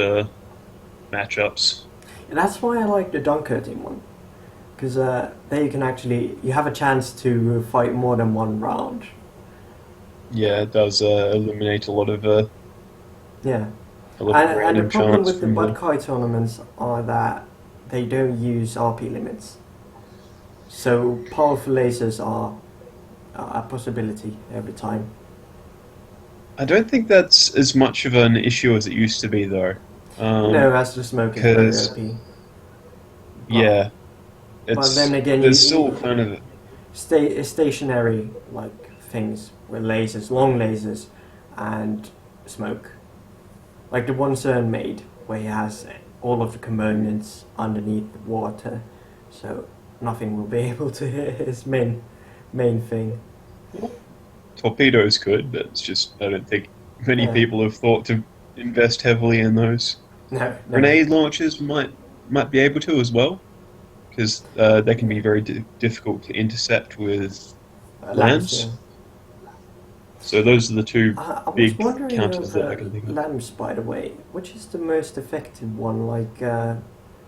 matchups. And that's why I like the Dunkirk one, because there you have a chance to fight more than one round. Yeah, it does eliminate a lot of Yeah. a lot of And the random problem chance with the from Budkai tournaments are that they don't use RP limits. So powerful lasers are a possibility every time. I don't think that's as much of an issue as it used to be, though. No, as the smoke is very 'cause- OP. Yeah, But it's then again, there's still kind of stationary like things with lasers, long lasers, and smoke. Like the one CERN made, where he has all of the components underneath the water, so nothing will be able to hit his main thing. torpedoes could, but it's just I don't think many Yeah. people have thought to invest heavily in those. No. Grenade launchers might be able to as well, because they can be very difficult to intercept with lambs. Yeah. So those are the two I was big wondering counters that I of can think of. lamps, by the way. Which is the most effective one, like the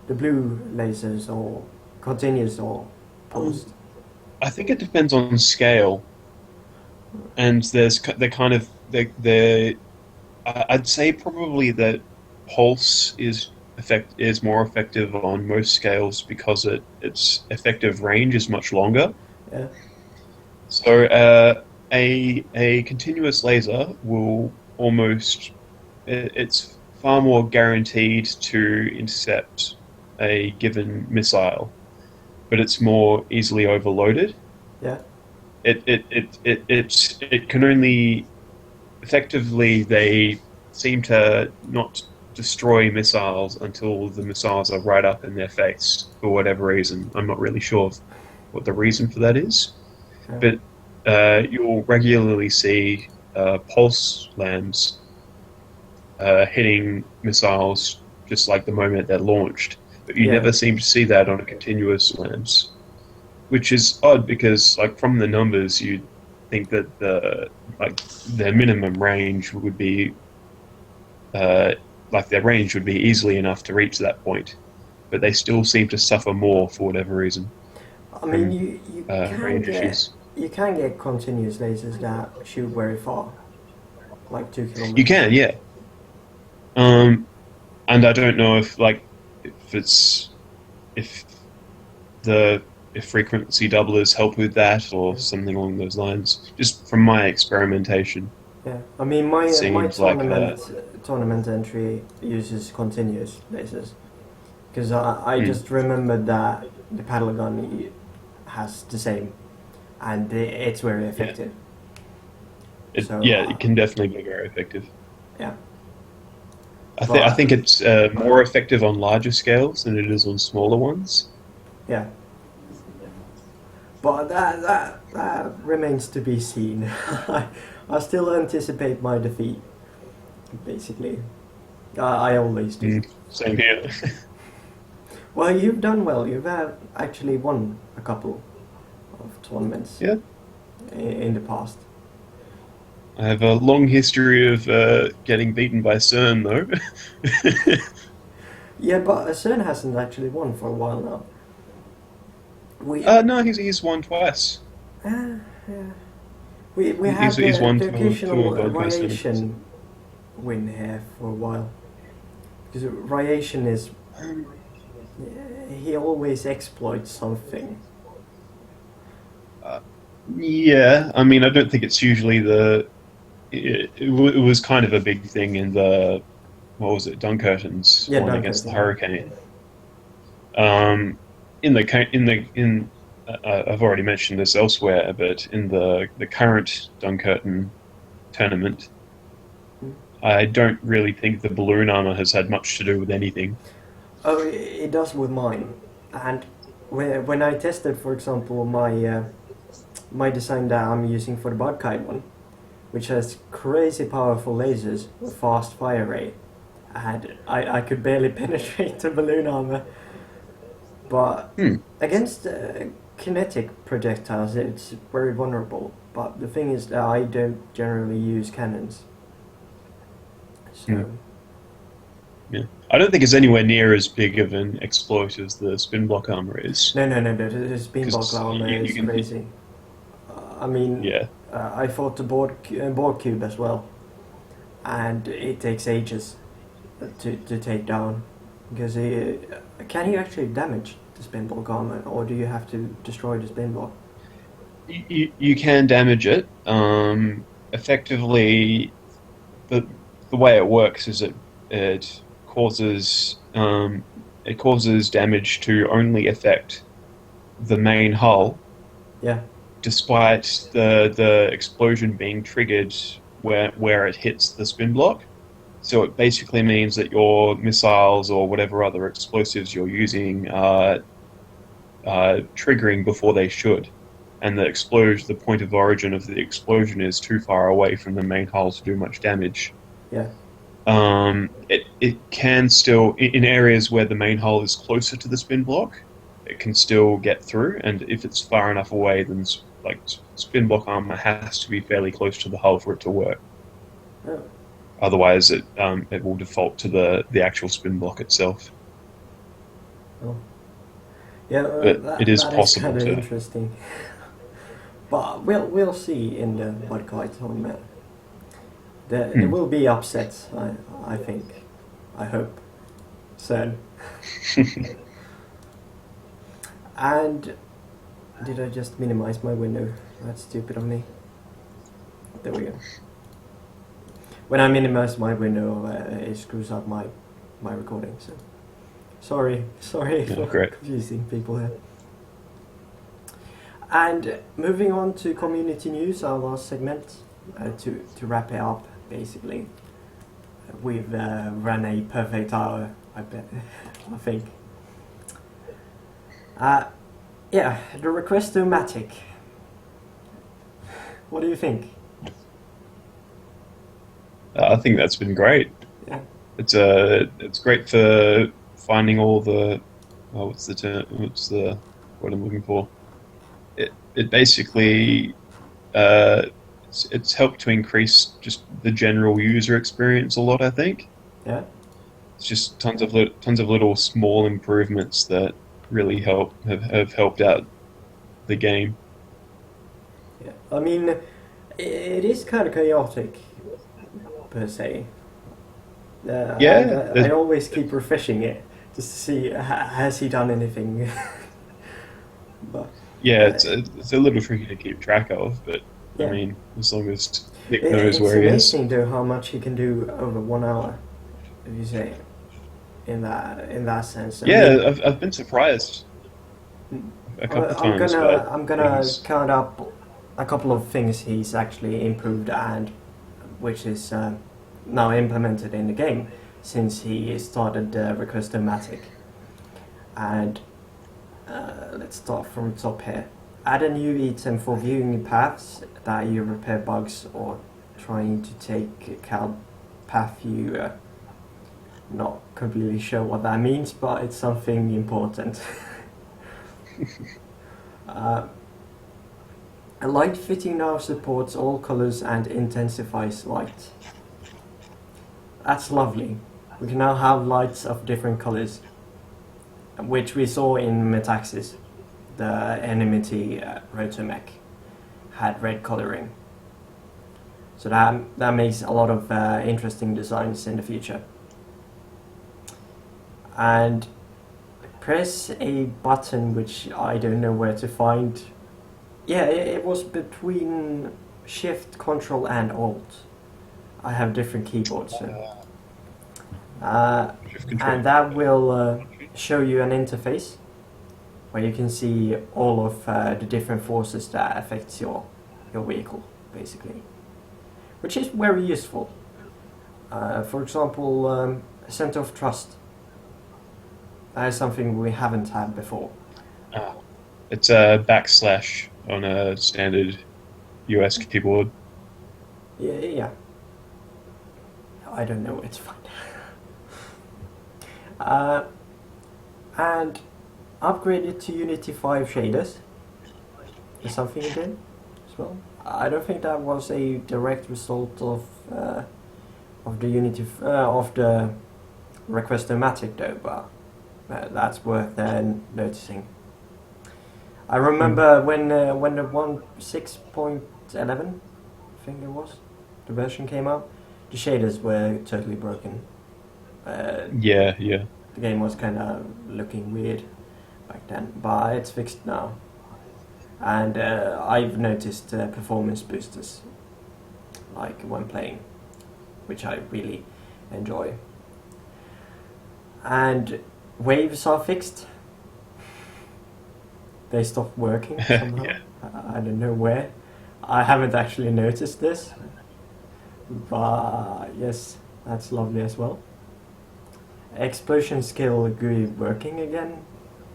blue lasers or continuous or pulsed? I think it depends on scale, and I'd say probably that pulse is more effective on most scales because its effective range is much longer. Yeah. So a continuous laser will almost it's far more guaranteed to intercept a given missile, but it's more easily overloaded. Yeah. It can only effectively they seem to not destroy missiles until the missiles are right up in their face for whatever reason. I'm not really sure what the reason for that is, Yeah. but you'll regularly see pulse lambs hitting missiles just like the moment they're launched, but you Yeah. never seem to see that on a continuous lambs, which is odd because, like, from the numbers, you'd think that their minimum range would be their range would be easily enough to reach that point, but they still seem to suffer more for whatever reason. I mean, you can Range get issues. you can get continuous lasers that shoot very far, like 2 kilometers. You can, yeah. And I don't know if frequency doublers help with that or something along those lines. Just from my experimentation. Yeah, I mean my Seems like tournament entry uses continuous lasers because I just remembered that the paddle gun has the same, and it's very effective. It can definitely be very effective. Yeah. I think it's more effective on larger scales than it is on smaller ones. Yeah. But that remains to be seen. I still anticipate my defeat, basically. I always do. Same here. Well, you've done well. You've actually won a couple of tournaments in the past. I have a long history of getting beaten by CERN, though. Yeah, but CERN hasn't actually won for a while now. No, he's won twice. Yeah. We had he's won the two occasional of those variation win here for a while. Because variation is... he always exploits something. Yeah, I mean, I don't think it's usually it was kind of a big thing in the... What was it? Dunkerton's one against the Hurricane. I've already mentioned this elsewhere, but in the current Dunkerton tournament, I don't really think the balloon armor has had much to do with anything. Oh, it does with mine. And when I tested, for example, my design that I'm using for the Bodkite one, which has crazy powerful lasers with fast fire rate, and I could barely penetrate the balloon armor. But against kinetic projectiles, it's very vulnerable. But the thing is that I don't generally use cannons. So... Yeah. I don't think it's anywhere near as big of an exploit as the spin block armor is. No, the spin block armor is crazy. I mean, I fought the board cube as well, and it takes ages to take down, because can you actually damage the spin block armor, or do you have to destroy the spin block? You can damage it. Effectively, the way it works is it causes damage to only affect the main hull. Yeah. Despite the explosion being triggered where it hits the spin block. So it basically means that your missiles or whatever other explosives you're using are triggering before they should. And the point of origin of the explosion is too far away from the main hull to do much damage. Yeah. It can still, in areas where the main hull is closer to the spin block, it can still get through, and if it's far enough away, then spin block armor has to be fairly close to the hull for it to work. Oh. Otherwise, it will default to the actual spin block itself. Oh. Yeah, but it is possible kind of to. Interesting. But we'll see in the Bodkite tournament. There will be upsets, I think. I hope. So. And did I just minimize my window? That's stupid of me. There we go. when I minimize my window, it screws up my recording. So sorry for great. confusing people here. And moving on to community news, our last segment, to wrap it up, basically. We've run a perfect hour, I bet, I think. Yeah, the Request-O-Matic. What do you think? I think that's been great. Yeah. It's great for finding all the what's the word I'm looking for? It basically it's helped to increase just the general user experience a lot, I think. Yeah. It's just tons of little small improvements that really have helped out the game. Yeah. I mean, it is kind of chaotic, per se. Yeah. I always keep refreshing it just to see has he done anything. But Yeah, it's a little tricky to keep track of, but yeah. I mean, as long as Nick knows It's where he is. amazing though how much he can do over 1 hour, if you say, in that sense. I Yeah, mean, I've been surprised a couple of I'm times. gonna count up a couple of things he's actually improved and which is now implemented in the game since he started Request-O-Matic. And let's start from the top here. Add a new item for viewing paths that you repair bugs or trying to take a cal path view. Not completely sure what that means, but it's something important. A light fitting now supports all colors and intensifies light. That's lovely. We can now have lights of different colors, which we saw in Metaxas. The Enmity Rotomech had red coloring. So that makes a lot of interesting designs in the future. And press a button which I don't know where to find. Yeah, it was between Shift, Control and Alt. I have different keyboards. So. And that will show you an interface where you can see all of the different forces that affects your vehicle, basically, which is very useful. For example, center of trust. That is something we haven't had before. It's a backslash on a standard US keyboard. Yeah. I don't know where to find it. And upgraded to Unity 5 shaders. Is something you did as well. I don't think that was a direct result of the Unity of the Request-O-Matic though, but that's worth noticing. I remember when the 1.6.11, I think it was, the version came out, the shaders were totally broken. Yeah. The game was kind of looking weird back then, but it's fixed now. And I've noticed performance boosters, like when playing, which I really enjoy. And waves are fixed. They stopped working somehow. Yeah. I don't know where. I haven't actually noticed this, but yes, that's lovely as well. Explosion skill GUI working again.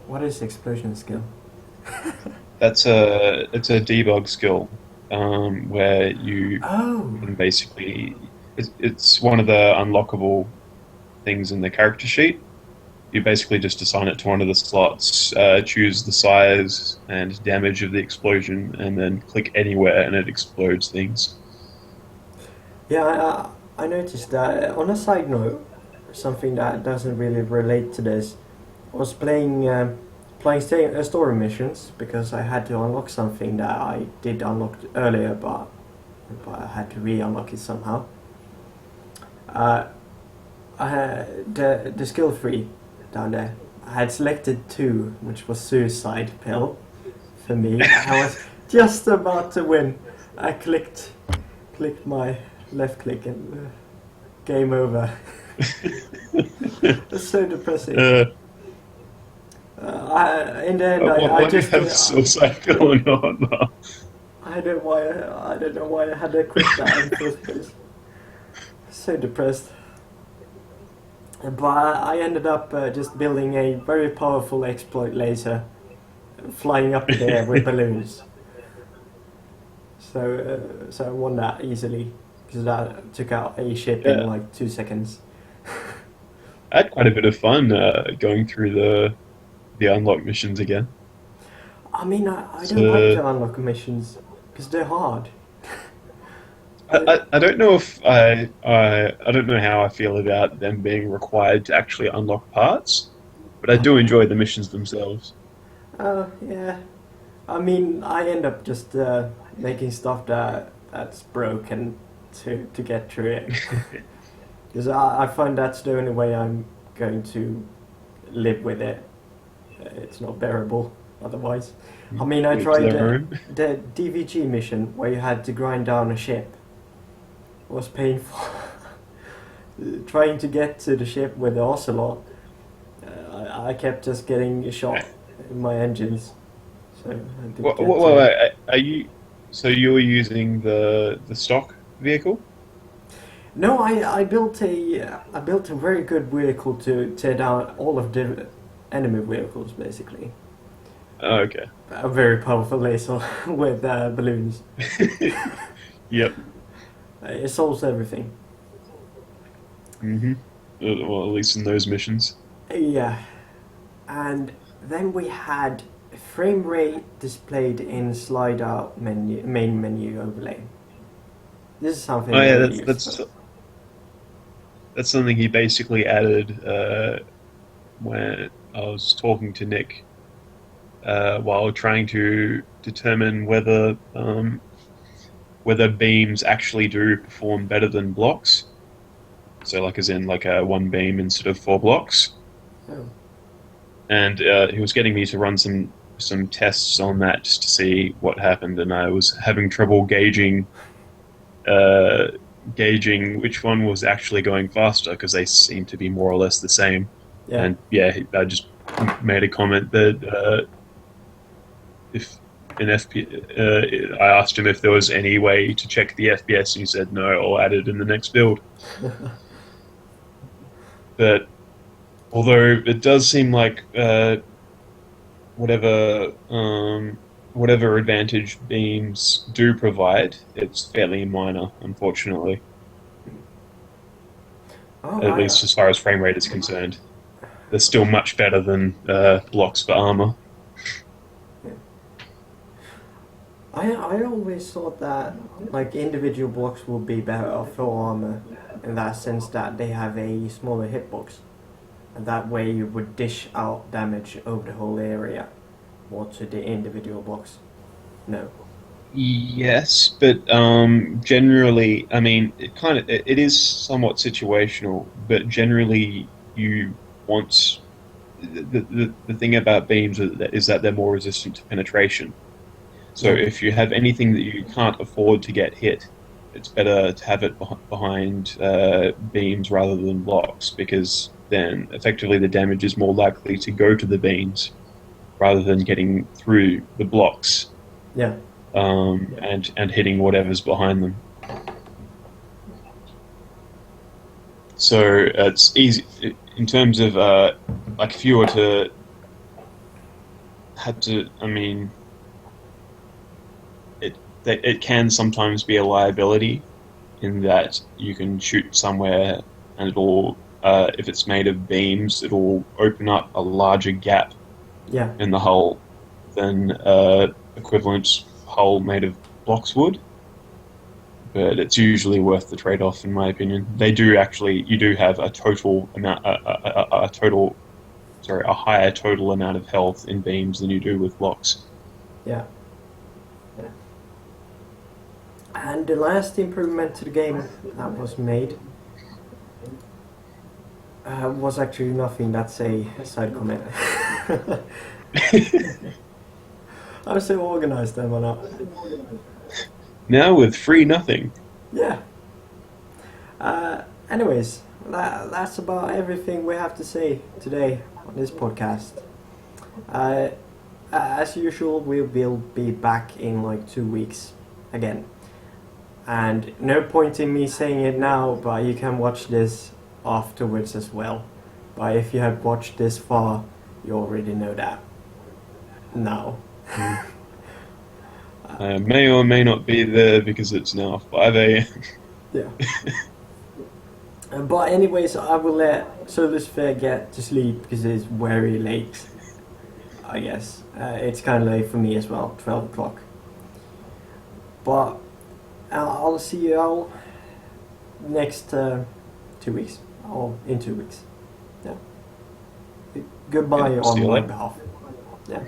What is explosion skill? It's a debug skill where you can basically it's one of the unlockable things in the character sheet. You basically just assign it to one of the slots, choose the size and damage of the explosion, and then click anywhere and it explodes things. Yeah, I noticed that. On a side note, something that doesn't really relate to this, I was playing story missions because I had to unlock something that I did unlock earlier, but I had to re-unlock it somehow. I had the skill tree down there. I had selected 2, which was suicide pill for me. I was just about to win. I clicked my left click and game over. It's so depressing. In the end, I just have suicide going on. I don't know why I had to quit that in the first place. So depressed. But I ended up just building a very powerful exploit laser, flying up in the air with balloons. So I won that easily because that took out a ship in like 2 seconds. I had quite a bit of fun going through the unlock missions again. I mean, I don't like to unlock missions because they're hard. I don't know if I don't know how I feel about them being required to actually unlock parts, but I do enjoy the missions themselves. Yeah. I mean, I end up just making stuff that's broken to get through it. Because I find that's the only way I'm going to live with it. It's not bearable otherwise. I mean, I tried the DVG mission where you had to grind down a ship. It was painful. Trying to get to the ship with the Ocelot, I kept just getting shot in my engines. So are you? So you were using the stock vehicle? No, I built a very good vehicle to tear down all of the enemy vehicles, basically. Oh, okay. A very powerful laser with balloons. Yep. It solves everything. Well, at least in those missions. Yeah. And then we had frame rate displayed in slide out menu, main menu overlay. This is something. Oh yeah, that's something he basically added when I was talking to Nick while trying to determine whether beams actually do perform better than blocks. So, like, as in, like, one beam instead of 4 blocks. Oh. And he was getting me to run some tests on that just to see what happened, and I was having trouble gauging which one was actually going faster because they seem to be more or less the same. Yeah. And yeah, I just made a comment that if in I asked him if there was any way to check the FPS, and he said no, I'll add it in the next build. But although it does seem like whatever advantage beams do provide, it's fairly minor, unfortunately. At least as far as frame rate is concerned. They're still much better than blocks for armor. I always thought that like individual blocks would be better for armor in that sense that they have a smaller hitbox, and that way you would dish out damage over the whole area, or to the individual blocks. No. Yes, but generally, I mean, it is somewhat situational, but generally you want the thing about beams is that they're more resistant to penetration. So if you have anything that you can't afford to get hit, it's better to have it behind beams rather than blocks, because then effectively the damage is more likely to go to the beams rather than getting through the blocks. Yeah. And hitting whatever's behind them. So it's easy in terms of like if you were to I mean, it can sometimes be a liability in that you can shoot somewhere and it'll if it's made of beams, it'll open up a larger gap in the hull than equivalent hull made of blocks would, but it's usually worth the trade-off in my opinion. You do have a total amount, a higher total amount of health in beams than you do with blocks. Yeah. And the last improvement to the game that was made was actually nothing. That's a side comment. I'm so organized, am I not? Now with free nothing. Yeah. anyways, that's about everything we have to say today on this podcast. As usual, we will be back in like 2 weeks again. And no point in me saying it now, but you can watch this afterwards as well. But if you have watched this far, you already know that now. I may or may not be there because it's now 5 a.m. Yeah. But anyways, I will let Lucifer get to sleep because it's very late, I guess. It's kind of late for me as well, 12 o'clock. But I'll see you all next 2 weeks, or in 2 weeks. Yeah. Goodbye Yeah, on see you my later. behalf. Yeah.